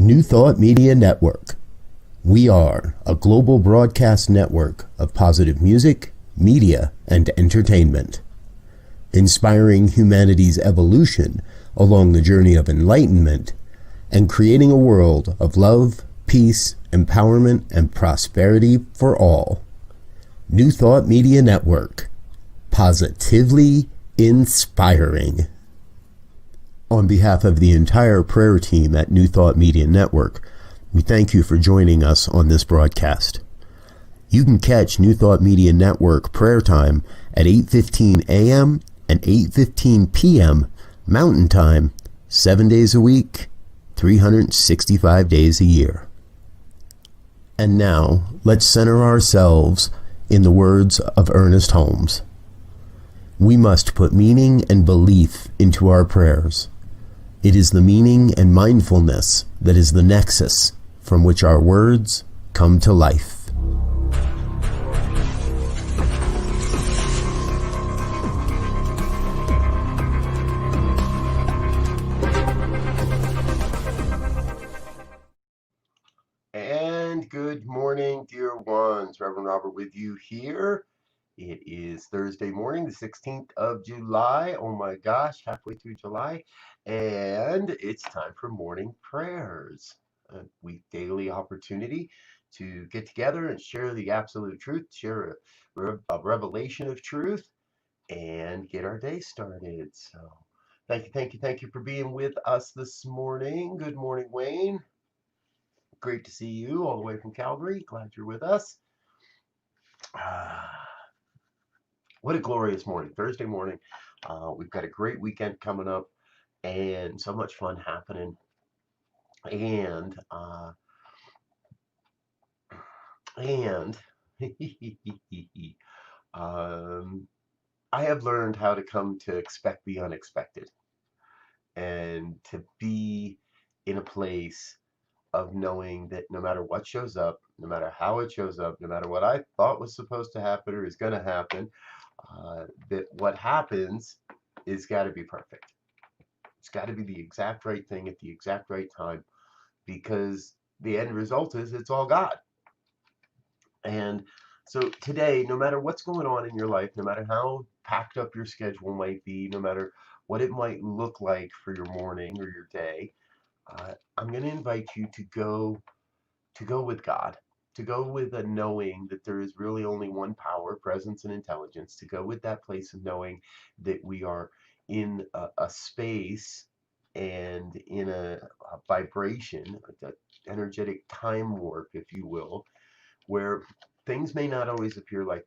New Thought Media Network. We are a global broadcast network of positive music, media, and entertainment, inspiring humanity's evolution along the journey of enlightenment and creating a world of love, peace, empowerment, and prosperity for all. New Thought Media Network. Positively inspiring. On behalf of the entire prayer team at New Thought Media Network, we thank you for joining us on this broadcast. You can catch New Thought Media Network prayer time at 8:15 a.m. and 8:15 p.m. Mountain Time, 7 days a week, 365 days a year. And now, let's center ourselves in the words of Ernest Holmes. We must put meaning and belief into our prayers. It is the meaning and mindfulness that is the nexus from which our words come to life. And good morning, dear ones. Reverend Robert with you here. It is Thursday morning, the 16th of July. Oh my gosh, halfway through July. And it's time for morning prayers. A daily opportunity to get together and share the absolute truth, share a revelation of truth, and get our day started. So thank you for being with us this morning. Good morning, Wayne. Great to see you all the way from Calgary. Glad you're with us. What a glorious morning, Thursday morning. We've got a great weekend coming up and so much fun happening. And I have learned how to come to expect the unexpected and to be in a place of knowing that no matter what shows up, no matter how it shows up, no matter what I thought was supposed to happen or is going to happen, that what happens is got to be perfect. It's got to be the exact right thing at the exact right time, because the end result is it's all God. And so today, no matter what's going on in your life, no matter how packed up your schedule might be, no matter what it might look like for your morning or your day, I'm going to invite you to go with God, to go with a knowing that there is really only one power, presence, and intelligence, to go with that place of knowing that we are in a space and in a vibration, an energetic time warp, if you will, where things may not always appear like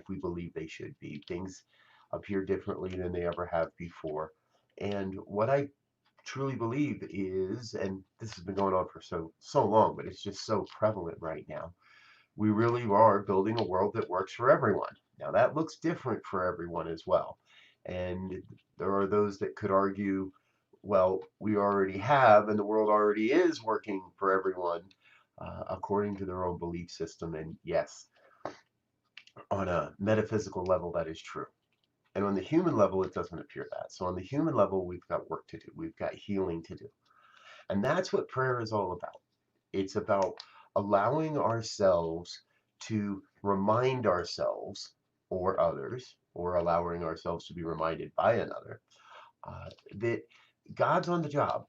we believe they should be. Things appear differently than they ever have before. And what I truly believe is, and this has been going on for so long, but it's just so prevalent right now, we really are building a world that works for everyone. Now that looks different for everyone as well, and there are those that could argue, well, we already have, and the world already is working for everyone according to their own belief system. And yes, on a metaphysical level, that is true. And on the human level, it doesn't appear that. So on the human level, we've got work to do. We've got healing to do. And that's what prayer is all about. It's about allowing ourselves to remind ourselves or others, or allowing ourselves to be reminded by another, that God's on the job,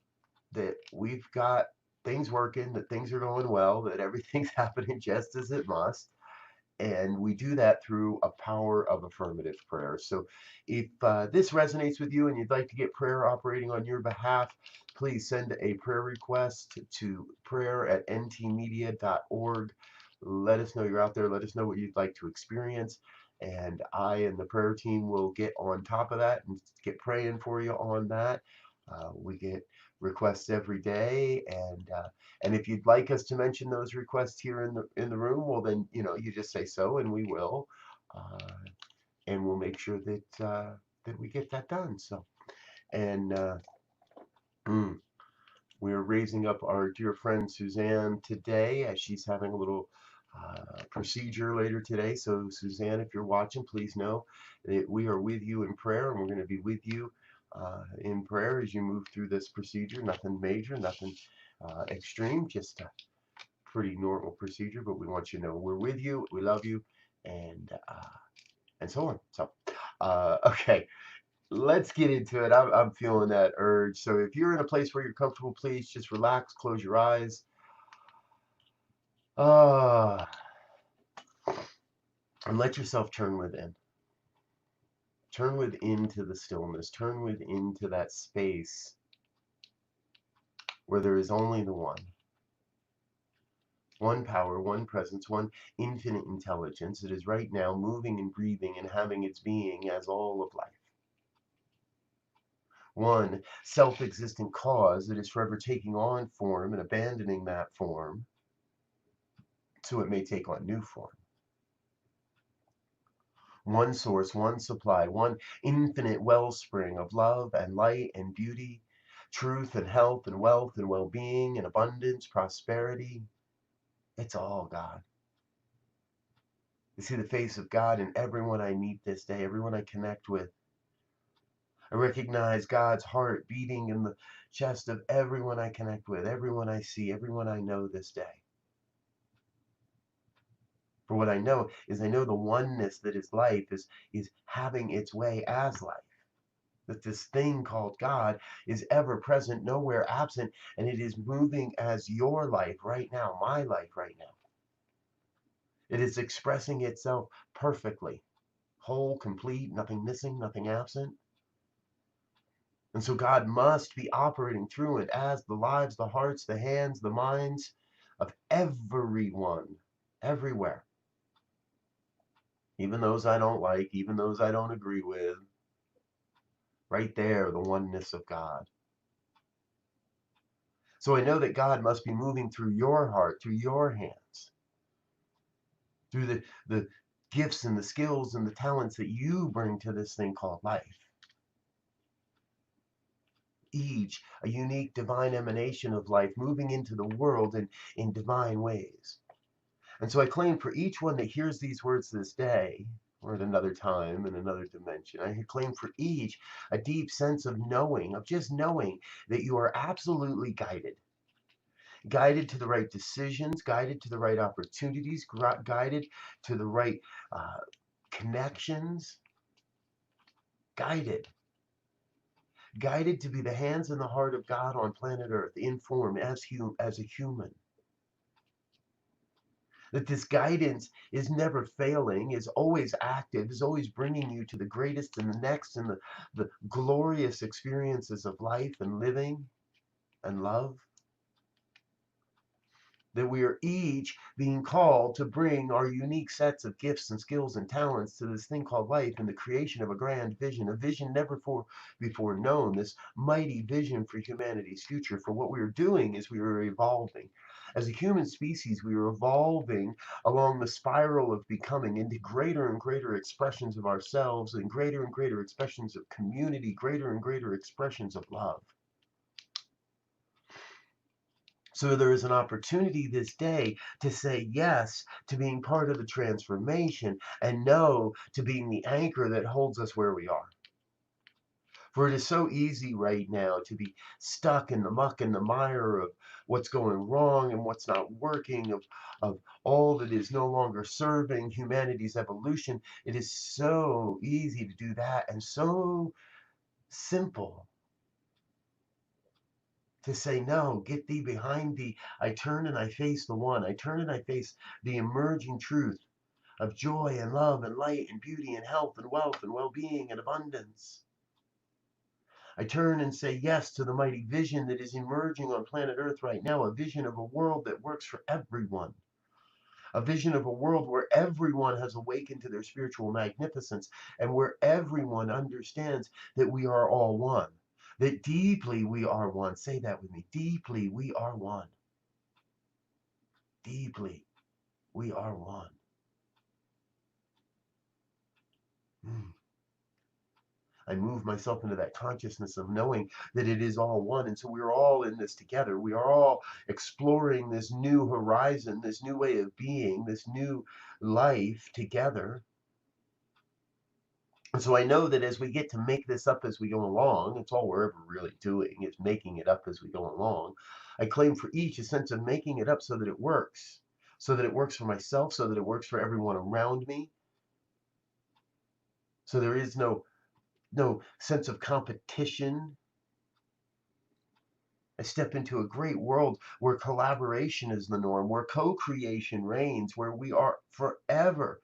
that we've got things working, that things are going well, that everything's happening just as it must. And we do that through a power of affirmative prayer. So if this resonates with you and you'd like to get prayer operating on your behalf, please send a prayer request to prayer@ntmedia.org. Let us know you're out there. Let us know what you'd like to experience. And I and the prayer team will get on top of that and get praying for you on that. We get requests every day, and if you'd like us to mention those requests here in the room, well then you just say so, and we will, and we'll make sure that that we get that done. So, and we're raising up our dear friend Suzanne today as she's having a little procedure later today. So Suzanne, if you're watching, please know that we are with you in prayer, and we're going to be with you in prayer as you move through this procedure. Nothing major, nothing extreme, just a pretty normal procedure, but we want you to know we're with you, we love you, and so on. So, okay, let's get into it. I'm feeling that urge. So if you're in a place where you're comfortable, please just relax, close your eyes. Uh, and let yourself turn within. Turn within to the stillness. Turn within to that space where there is only the one power, one presence, one infinite intelligence that is right now moving and breathing and having its being as all of life. One self-existent cause that is forever taking on form and abandoning that form so it may take on new form. One source, one supply, one infinite wellspring of love and light and beauty, truth and health and wealth and well-being and abundance, prosperity. It's all God. I see the face of God in everyone I meet this day, everyone I connect with. I recognize God's heart beating in the chest of everyone I connect with, everyone I see, everyone I know this day. For what I know is I know the oneness that is life is having its way as life. That this thing called God is ever present, nowhere absent, and it is moving as your life right now, my life right now. It is expressing itself perfectly, whole, complete, nothing missing, nothing absent. And so God must be operating through it as the lives, the hearts, the hands, the minds of everyone, everywhere. Even those I don't like, even those I don't agree with. Right there, the oneness of God. So I know that God must be moving through your heart, through your hands, through the gifts and the skills and the talents that you bring to this thing called life. Each a unique divine emanation of life moving into the world in divine ways. And so I claim for each one that hears these words this day, or at another time, in another dimension, I claim for each a deep sense of knowing, of just knowing that you are absolutely guided. Guided to the right decisions, guided to the right opportunities, guided to the right uh, connections, guided. Guided to be the hands and the heart of God on planet Earth, in form as a human. That this guidance is never failing, is always active, is always bringing you to the greatest and the next and the glorious experiences of life and living and love. That we are each being called to bring our unique sets of gifts and skills and talents to this thing called life and the creation of a vision never before known, this mighty vision for humanity's future. For what we are doing is we are evolving. As a human species, we are evolving along the spiral of becoming into greater and greater expressions of ourselves and greater expressions of community, greater and greater expressions of love. So there is an opportunity this day to say yes to being part of the transformation and no to being the anchor that holds us where we are. For it is so easy right now to be stuck in the muck and the mire of what's going wrong and what's not working, of all that is no longer serving humanity's evolution. It is so easy to do that and so simple to say, no, get thee behind thee. I turn and I face the one. I turn and I face the emerging truth of joy and love and light and beauty and health and wealth and well-being and abundance. I turn and say yes to the mighty vision that is emerging on planet Earth right now, a vision of a world that works for everyone. A vision of a world where everyone has awakened to their spiritual magnificence and where everyone understands that we are all one. That deeply we are one. Say that with me. Deeply we are one. Deeply we are one. Mm. I move myself into that consciousness of knowing that it is all one. And so we're all in this together. We are all exploring this new horizon, this new way of being, this new life together. And so I know that as we get to make this up as we go along, it's all we're ever really doing is making it up as we go along. I claim for each a sense of making it up so that it works. So that it works for myself, so that it works for everyone around me. So there is no sense of competition. I step into a great world where collaboration is the norm, where co-creation reigns, where we are forever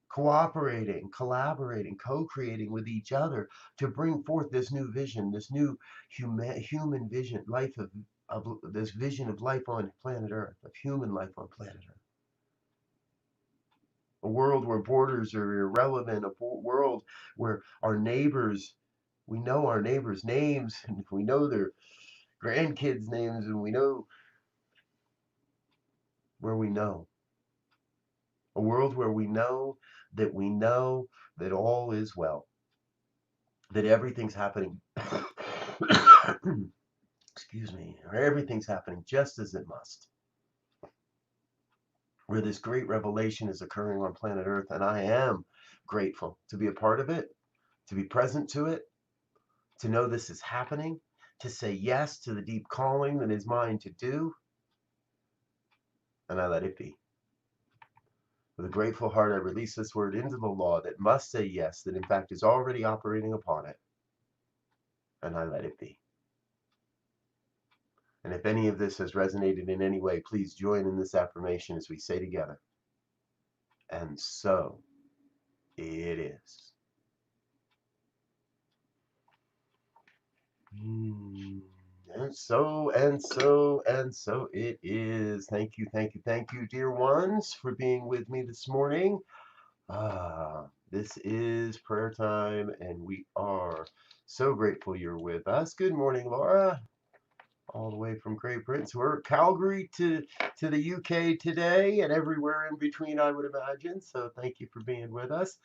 cooperating, collaborating, co-creating with each other to bring forth this new vision, this new human vision, of this vision of life on planet Earth, of human life on planet Earth. A world where borders are irrelevant, a world where our neighbors, we know our neighbors' names, and we know their grandkids' names, and we know where we know. A world where we know that all is well, that everything's happening, excuse me, everything's happening just as it must. Where this great revelation is occurring on planet Earth, and I am grateful to be a part of it, to be present to it, to know this is happening, to say yes to the deep calling that is mine to do, and I let it be. With a grateful heart, I release this word into the law that must say yes, that in fact is already operating upon it, and I let it be. And if any of this has resonated in any way, please join in this affirmation as we say together, and so it is. And so it is. Thank you, dear ones, for being with me this morning. This is prayer time, and we are so grateful you're with us. Good morning, Laura, all the way from Great Britain. So we're Calgary to the UK today, and everywhere in between, I would imagine. So thank you for being with us.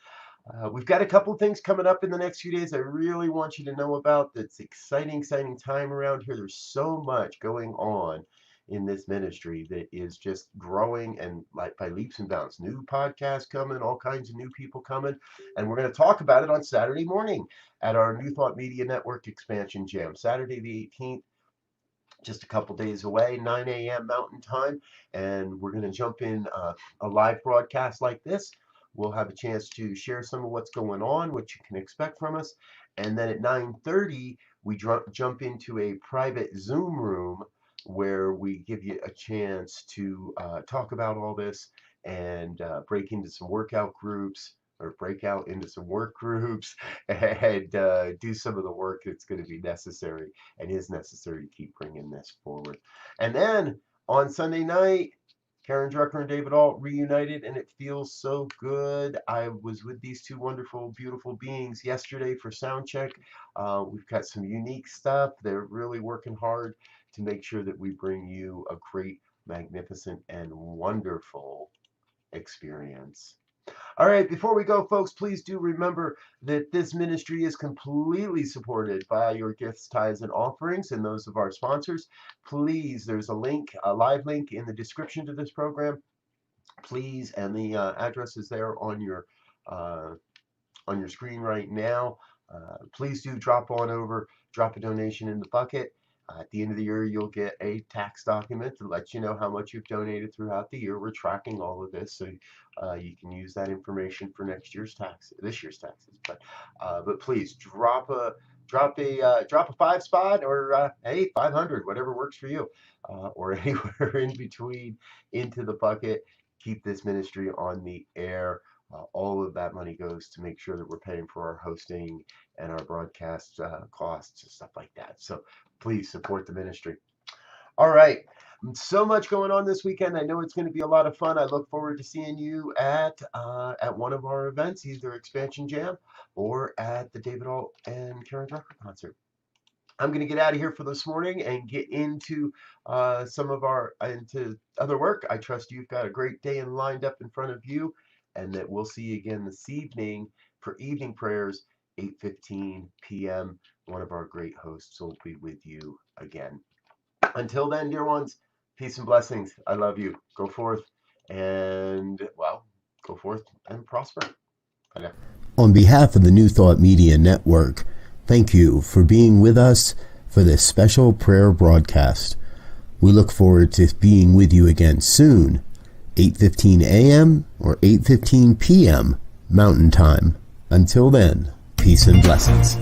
We've got a couple of things coming up in the next few days I really want you to know about. That's exciting time around here. There's so much going on in this ministry that is just growing, and like by leaps and bounds. New podcasts coming, all kinds of new people coming, and we're going to talk about it on Saturday morning at our New Thought Media Network Expansion Jam, Saturday the 18th. Just a couple days away, 9 a.m. Mountain Time, and we're going to jump in a live broadcast like this. We'll have a chance to share some of what's going on, what you can expect from us, and then at 9:30 we jump into a private Zoom room where we give you a chance to talk about all this and break into some workout groups, or break out into some work groups, and do some of the work that's going to be necessary and is necessary to keep bringing this forward. And then on Sunday night, Karen Drucker and David Alt reunited, and it feels so good. I was with these two wonderful, beautiful beings yesterday for sound check. We've got some unique stuff. They're really working hard to make sure that we bring you a great, magnificent, and wonderful experience. All right, before we go, folks, please do remember that this ministry is completely supported by your gifts, tithes, and offerings, and those of our sponsors. Please, there's a link, a live link in the description to this program. Please, and the address is there on your screen right now. Please do drop on over, drop a donation in the bucket. At the end of the year, you'll get a tax document to let you know how much you've donated throughout the year. We're tracking all of this, so you can use that information for this year's taxes. But please drop a 5 spot, or hey, 500, whatever works for you, or anywhere in between, into the bucket. Keep this ministry on the air. All of that money goes to make sure that we're paying for our hosting and our broadcast costs and stuff like that. So please support the ministry. All right. So much going on this weekend. I know it's going to be a lot of fun. I look forward to seeing you at one of our events, either Expansion Jam or at the David Alt and Karen Drucker concert. I'm going to get out of here for this morning and get into into other work. I trust you've got a great day lined up in front of you, and that we'll see you again this evening for evening prayers, 8:15 p.m. One of our great hosts will be with you again. Until then, dear ones, peace and blessings. I love you. Go forth and prosper. Bye now. On behalf of the New Thought Media Network, thank you for being with us for this special prayer broadcast. We look forward to being with you again soon, 8:15 a.m. or 8:15 p.m. Mountain Time. Until then, peace and blessings.